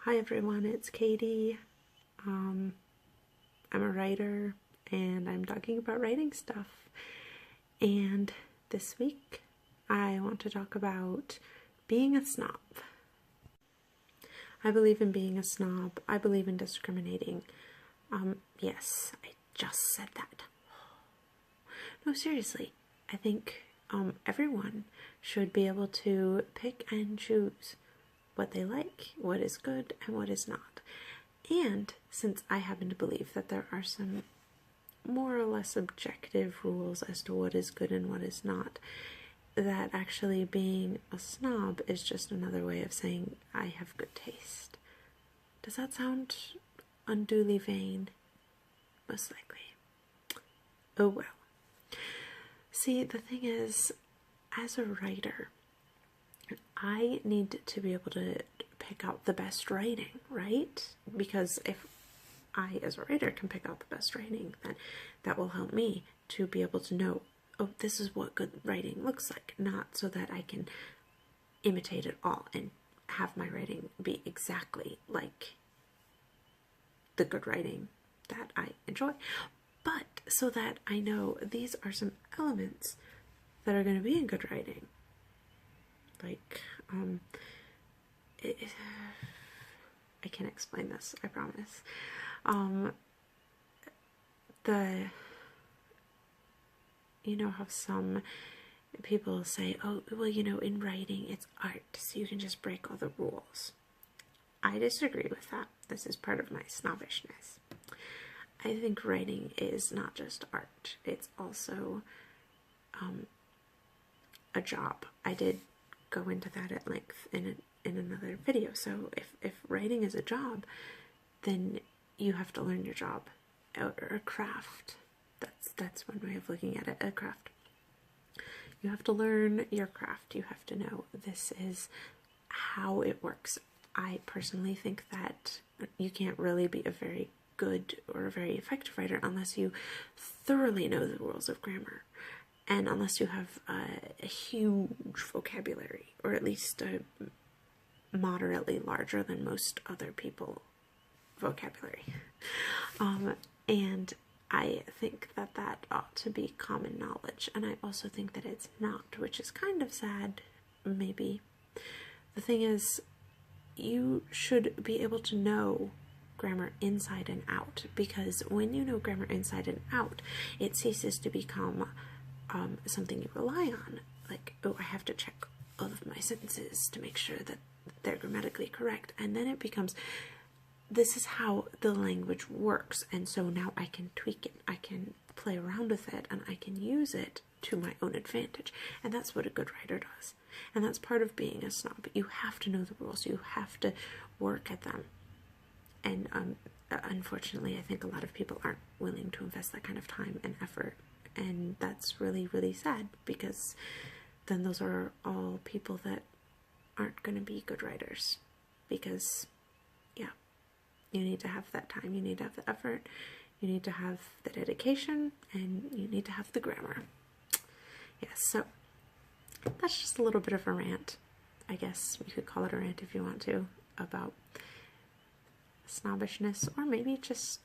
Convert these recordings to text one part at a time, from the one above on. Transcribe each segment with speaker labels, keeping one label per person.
Speaker 1: Hi everyone, it's Katie. I'm a writer and I'm talking about writing stuff. And this week I want to talk about being a snob. I believe in being a snob. I believe in discriminating. Yes, I just said that. No, seriously, I think everyone should be able to pick and choose what they like, what is good, and what is not. And since I happen to believe that there are some more or less objective rules as to what is good and what is not, that actually being a snob is just another way of saying I have good taste. Does that sound unduly vain? Most likely. Oh well. See, the thing is, as a writer, I need to be able to pick out the best writing, right? Because if I, as a writer, can pick out the best writing, then that will help me to be able to know, oh, this is what good writing looks like, not so that I can imitate it all and have my writing be exactly like the good writing that I enjoy, but so that I know these are some elements that are going to be in good writing. Like, I can't explain this, I promise. You know how some people say, oh, well, you know, in writing it's art, so you can just break all the rules. I disagree with that. This is part of my snobbishness. I think writing is not just art, it's also a job. I did go into that at length in another video. So if writing is a job, then you have to learn your job, or a craft. That's one way of looking at it, a craft. You have to learn your craft. You have to know this is how it works. I personally think that you can't really be a very good or a very effective writer unless you thoroughly know the rules of grammar, and unless you have a huge vocabulary, or at least a moderately larger than most other people vocabulary. And I think that that ought to be common knowledge, and I also think that it's not, which is kind of sad, maybe. The thing is, you should be able to know grammar inside and out, because when you know grammar inside and out, it ceases to become something you rely on. Like, oh, I have to check all of my sentences to make sure that they're grammatically correct, and then it becomes, this is how the language works, and so now I can tweak it, I can play around with it, and I can use it to my own advantage. And that's what a good writer does, and that's part of being a snob. You have to know the rules, you have to work at them, and unfortunately I think a lot of people aren't willing to invest that kind of time and effort, and that's really, really sad, because then those are all people that aren't going to be good writers. Because, yeah, you need to have that time, you need to have the effort, you need to have the dedication, and you need to have the grammar. Yes, so that's just a little bit of a rant. I guess you could call it a rant if you want to, about snobbishness, or maybe just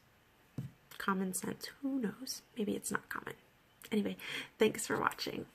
Speaker 1: common sense. Who knows? Maybe it's not common. Anyway, thanks for watching.